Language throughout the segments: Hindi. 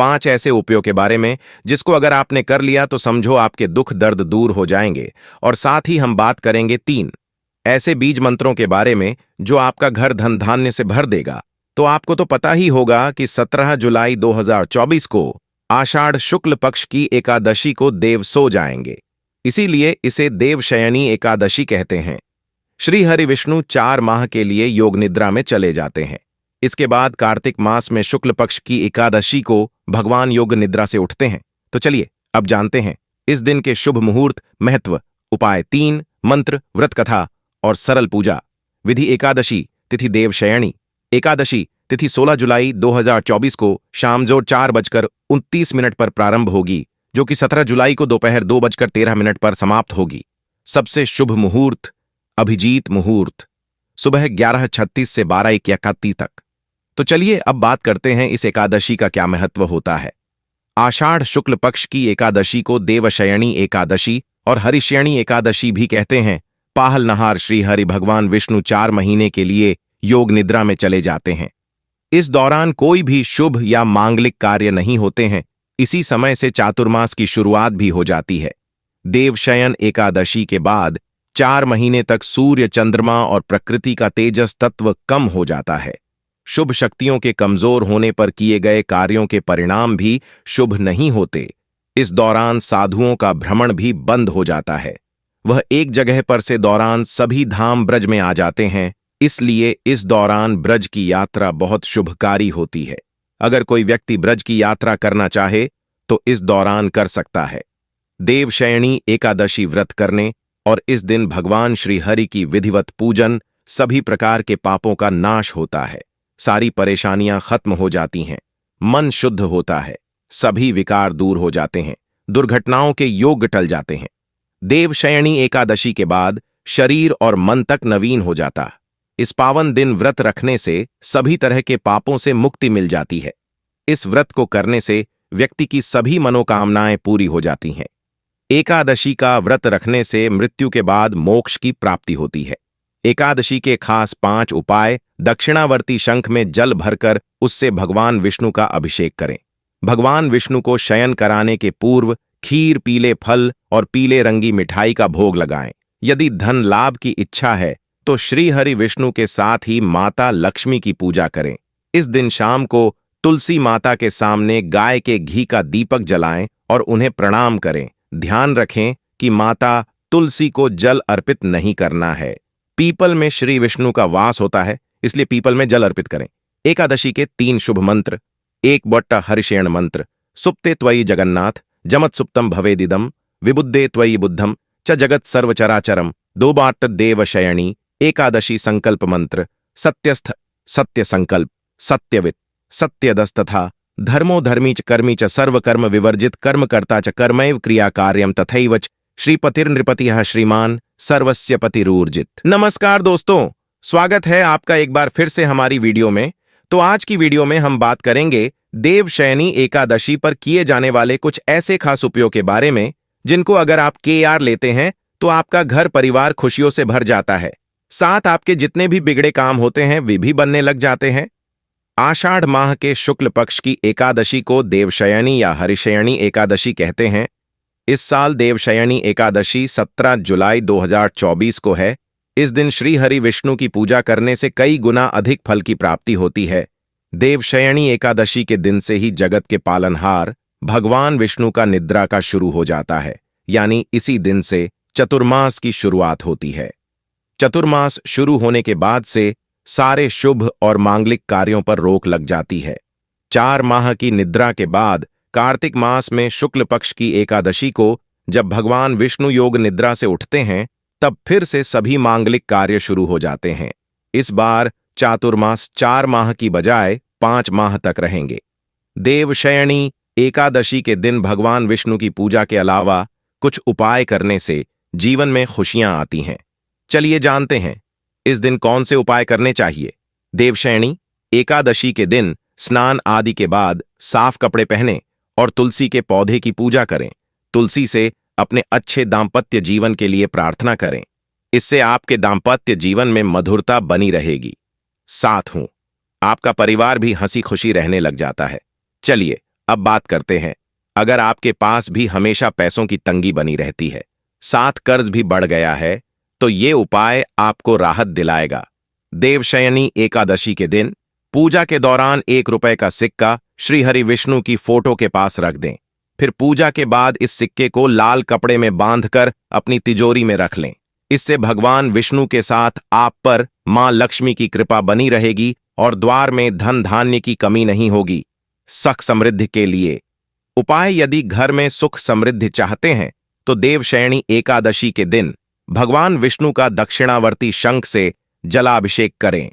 5 ऐसे उपायों के बारे में जिसको अगर आपने कर लिया तो समझो आपके दुख दर्द दूर हो जाएंगे। और साथ ही हम बात करेंगे 3 ऐसे बीज मंत्रों के बारे में जो आपका घर धन धान्य से भर देगा। तो आपको तो पता ही होगा कि 17 जुलाई 2024 को आषाढ़ शुक्ल पक्ष की एकादशी को देव सो जाएंगे, इसीलिए इसे देवशयनी एकादशी कहते हैं। श्री हरि विष्णु 4 माह के लिए योग निद्रा में चले जाते हैं। इसके बाद कार्तिक मास में शुक्ल पक्ष की एकादशी को भगवान योग निद्रा से उठते हैं। तो चलिए अब जानते हैं इस दिन के शुभ मुहूर्त, महत्व, उपाय, 3 मंत्र, व्रत कथा और सरल पूजा विधि। एकादशी तिथि देवशयनी एकादशी तिथि 16 जुलाई 2024 को शाम जो 4:29 पर प्रारंभ होगी, जो कि 17 जुलाई को दोपहर 2:13 पर समाप्त होगी। सबसे शुभ मुहूर्त अभिजीत मुहूर्त सुबह 11:36 से 12:31 तक। तो चलिए अब बात करते हैं इस एकादशी का क्या महत्व होता है। आषाढ़ शुक्ल पक्ष की एकादशी को देवशयनी एकादशी और हरिशयनी एकादशी भी कहते हैं। पाहल नहार श्री हरि भगवान विष्णु 4 महीने के लिए योग निद्रा में चले जाते हैं। इस दौरान कोई भी शुभ या मांगलिक कार्य नहीं होते हैं। इसी समय से चातुर्मास की शुरुआत भी हो जाती है। देवशयन एकादशी के बाद 4 महीने तक सूर्य, चंद्रमा और प्रकृति का तेजस तत्व कम हो जाता है। शुभ शक्तियों के कमजोर होने पर किए गए कार्यों के परिणाम भी शुभ नहीं होते। इस दौरान साधुओं का भ्रमण भी बंद हो जाता है। वह एक जगह पर से दौरान सभी धाम ब्रज में आ जाते हैं, इसलिए इस दौरान ब्रज की यात्रा बहुत शुभकारी होती है। अगर कोई व्यक्ति ब्रज की यात्रा करना चाहे तो इस दौरान कर सकता है। देवशयनी एकादशी व्रत करने और इस दिन भगवान श्री हरि की विधिवत पूजन सभी प्रकार के पापों का नाश होता है। सारी परेशानियां खत्म हो जाती हैं, मन शुद्ध होता है, सभी विकार दूर हो जाते हैं, दुर्घटनाओं के योग टल जाते हैं। देवशयनी एकादशी के बाद शरीर और मन तक नवीन हो जाता। इस पावन दिन व्रत रखने से सभी तरह के पापों से मुक्ति मिल जाती है। इस व्रत को करने से व्यक्ति की सभी मनोकामनाएं पूरी हो जाती हैं। एकादशी का व्रत रखने से मृत्यु के बाद मोक्ष की प्राप्ति होती है। एकादशी के खास 5 उपाय। दक्षिणावर्ती शंख में जल भरकर उससे भगवान विष्णु का अभिषेक करें। भगवान विष्णु को शयन कराने के पूर्व खीर, पीले फल और पीले रंगी मिठाई का भोग लगाएं। यदि धन लाभ की इच्छा है तो श्री हरि विष्णु के साथ ही माता लक्ष्मी की पूजा करें। इस दिन शाम को तुलसी माता के सामने गाय के घी का दीपक जलाएं और उन्हें प्रणाम करें। ध्यान रखें कि माता तुलसी को जल अर्पित नहीं करना है। पीपल में श्री विष्णु का वास होता है, इसलिए पीपल में जल अर्पित करें। एकादशी के 3 शुभ मंत्र। 1 बट्टा हरिशयन मंत्र। सुप्ते त्वयि जगन्नाथ जमत सुप्तम भवेदिदम विबुद्धे त्वयि बुद्धम च जगत सर्वचराचरम। 2 बाट देवशयनी एकादशी संकल्प मंत्र। सत्यस्थ सत्य संकल्प, सत्यवित, सत्यदस तथा धर्मो धर्मी च कर्मी च सर्वकर्म विवर्जित कर्मकर्ता च कर्मैव क्रिया कार्यम तथैव च श्रीपतिर्नृपतिः श्रीमान सर्वस्य पतिरूर्जित। नमस्कार दोस्तों, स्वागत है आपका एक बार फिर से हमारी वीडियो में। तो आज की वीडियो में हम बात करेंगे देवशयनी एकादशी पर किए जाने वाले कुछ ऐसे खास उपायों के बारे में जिनको अगर आप केआर लेते हैं तो आपका घर परिवार खुशियों से भर जाता है। साथ आपके जितने भी बिगड़े काम होते हैं वे भी बनने लग जाते हैं। आषाढ़ माह के शुक्ल पक्ष की एकादशी को देवशयनी या हरिशयनी एकादशी कहते हैं। इस साल देवशयनी एकादशी 17 जुलाई 2024 को है। इस दिन श्री हरि विष्णु की पूजा करने से कई गुना अधिक फल की प्राप्ति होती है। देवशयनी एकादशी के दिन से ही जगत के पालनहार भगवान विष्णु का निद्रा का शुरू हो जाता है, यानी इसी दिन से चतुर्मास की शुरुआत होती है। चतुर्मास शुरू होने के बाद से सारे शुभ और मांगलिक कार्यों पर रोक लग जाती है। 4 माह की निद्रा के बाद कार्तिक मास में शुक्ल पक्ष की एकादशी को जब भगवान विष्णु योग निद्रा से उठते हैं तब फिर से सभी मांगलिक कार्य शुरू हो जाते हैं। इस बार चातुर्मास 4 माह की बजाय 5 माह तक रहेंगे। देवशयनी एकादशी के दिन भगवान विष्णु की पूजा के अलावा कुछ उपाय करने से जीवन में खुशियां आती हैं। चलिए जानते हैं इस दिन कौन से उपाय करने चाहिए। देवशयनी एकादशी के दिन स्नान आदि के बाद साफ कपड़े पहनें और तुलसी के पौधे की पूजा करें। तुलसी से अपने अच्छे दाम्पत्य जीवन के लिए प्रार्थना करें। इससे आपके दाम्पत्य जीवन में मधुरता बनी रहेगी। साथ हूं आपका परिवार भी हंसी खुशी रहने लग जाता है। चलिए अब बात करते हैं, अगर आपके पास भी हमेशा पैसों की तंगी बनी रहती है, साथ कर्ज भी बढ़ गया है, तो ये उपाय आपको राहत दिलाएगा। देवशयनी एकादशी के दिन पूजा के दौरान 1 रुपए का सिक्का श्री हरि विष्णु की फोटो के पास रख दें। फिर पूजा के बाद इस सिक्के को लाल कपड़े में बांधकर अपनी तिजोरी में रख लें। इससे भगवान विष्णु के साथ आप पर मां लक्ष्मी की कृपा बनी रहेगी और द्वार में धन धान्य की कमी नहीं होगी। सुख समृद्धि के लिए उपाय, यदि घर में सुख समृद्धि चाहते हैं तो देवशयनी एकादशी के दिन भगवान विष्णु का दक्षिणावर्ती शंख से जलाभिषेक करें।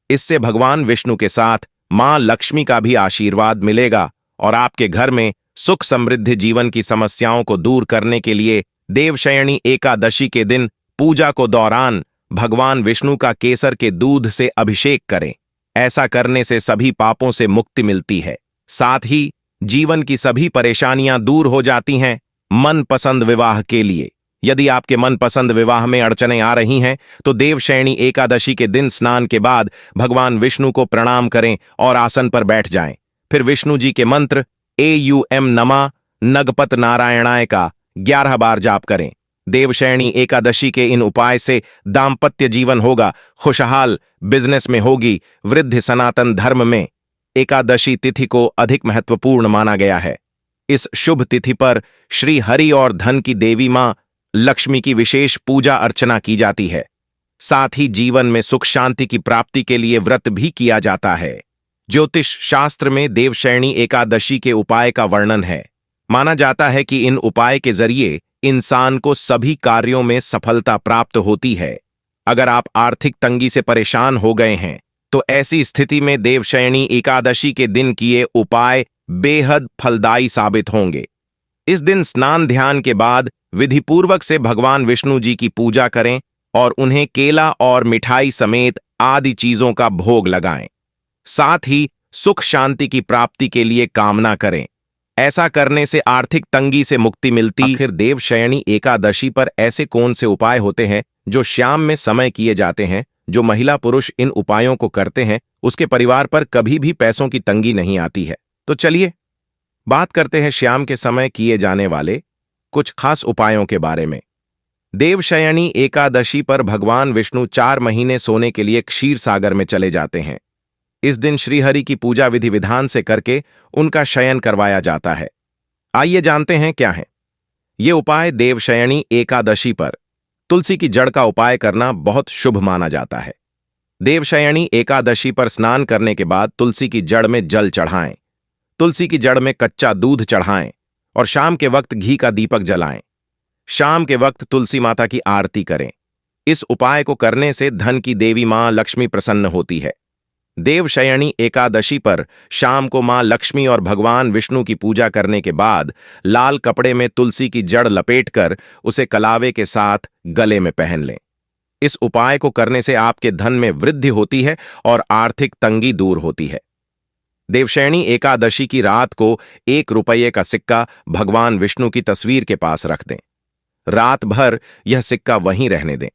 इससे भगवान विष्णु के साथ मां लक्ष्मी का भी आशीर्वाद मिलेगा और आपके घर में सुख समृद्धि जीवन की समस्याओं को दूर करने के लिए देवशयनी एकादशी के दिन पूजा को दौरान भगवान विष्णु का केसर के दूध से अभिषेक करें। ऐसा करने से सभी पापों से मुक्ति मिलती है, साथ ही जीवन की सभी परेशानियां दूर हो जाती हैं। मनपसंद विवाह के लिए, यदि आपके मनपसंद विवाह में अड़चनें आ रही हैं तो देवशयनी एकादशी के दिन स्नान के बाद भगवान विष्णु को प्रणाम करें और आसन पर बैठ जाएं। फिर विष्णु जी के मंत्र एयूएम नमा नगपत नारायणाय का 11 बार जाप करें। देवशयनी एकादशी के इन उपाय से दाम्पत्य जीवन होगा खुशहाल, बिजनेस में होगी वृद्धि। सनातन धर्म में एकादशी तिथि को अधिक महत्वपूर्ण माना गया है। इस शुभ तिथि पर श्री हरि और धन की देवी मां लक्ष्मी की विशेष पूजा अर्चना की जाती है। साथ ही जीवन में सुख शांति की प्राप्ति के लिए व्रत भी किया जाता है। ज्योतिष शास्त्र में देवशयनी एकादशी के उपाय का वर्णन है। माना जाता है कि इन उपाय के जरिए इंसान को सभी कार्यों में सफलता प्राप्त होती है। अगर आप आर्थिक तंगी से परेशान हो गए हैं तो ऐसी स्थिति में देवशयनी एकादशी के दिन किए उपाय बेहद फलदायी साबित होंगे। इस दिन स्नान ध्यान के बाद विधिपूर्वक से भगवान विष्णु जी की पूजा करें और उन्हें केला और मिठाई समेत आदि चीजों का भोग लगाएं। साथ ही सुख शांति की प्राप्ति के लिए कामना करें। ऐसा करने से आर्थिक तंगी से मुक्ति मिलती। आखिर देवशयनी एकादशी पर ऐसे कौन से उपाय होते हैं जो शाम में समय किए जाते हैं? जो महिला पुरुष इन उपायों को करते हैं उसके परिवार पर कभी भी पैसों की तंगी नहीं आती है। तो चलिए बात करते हैं शाम के समय किए जाने वाले कुछ खास उपायों के बारे में। देवशयनी एकादशी पर भगवान विष्णु 4 महीने सोने के लिए क्षीर सागर में चले जाते हैं। इस दिन श्रीहरि की पूजा विधि विधान से करके उनका शयन करवाया जाता है। आइए जानते हैं क्या है ये उपाय। देवशयनी एकादशी पर तुलसी की जड़ का उपाय करना बहुत शुभ माना जाता है। देवशयनी एकादशी पर स्नान करने के बाद तुलसी की जड़ में जल चढ़ाएं, तुलसी की जड़ में कच्चा दूध चढ़ाएं और शाम के वक्त घी का दीपक जलाएं। शाम के वक्त तुलसी माता की आरती करें। इस उपाय को करने से धन की देवी मां लक्ष्मी प्रसन्न होती है। देवशयनी एकादशी पर शाम को मां लक्ष्मी और भगवान विष्णु की पूजा करने के बाद लाल कपड़े में तुलसी की जड़ लपेटकर उसे कलावे के साथ गले में पहन लें। इस उपाय को करने से आपके धन में वृद्धि होती है और आर्थिक तंगी दूर होती है। देवशयनी एकादशी की रात को 1 रुपये का सिक्का भगवान विष्णु की तस्वीर के पास रख दें। रात भर यह सिक्का वहीं रहने दें।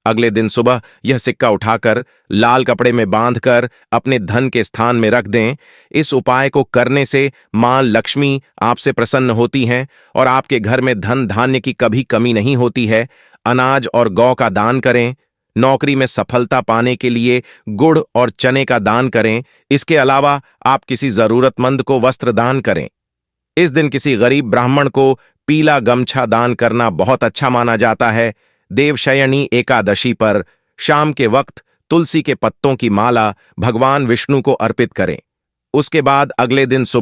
अगले दिन सुबह यह सिक्का उठाकर लाल कपड़े में बांधकर अपने धन के स्थान में रख दें। इस उपाय को करने से मां लक्ष्मी आपसे प्रसन्न होती हैं और आपके घर में धन धान्य की कभी कमी नहीं होती है। अनाज और गौ का दान करें। नौकरी में सफलता पाने के लिए गुड़ और चने का दान करें। इसके अलावा आप किसी जरूरतमंद को वस्त्र दान करें। इस दिन किसी गरीब ब्राह्मण को पीला गमछा दान करना बहुत अच्छा माना जाता है। देवशयनी एकादशी पर शाम के वक्त तुलसी के पत्तों की माला भगवान विष्णु को अर्पित करें। उसके बाद अगले दिन सुबह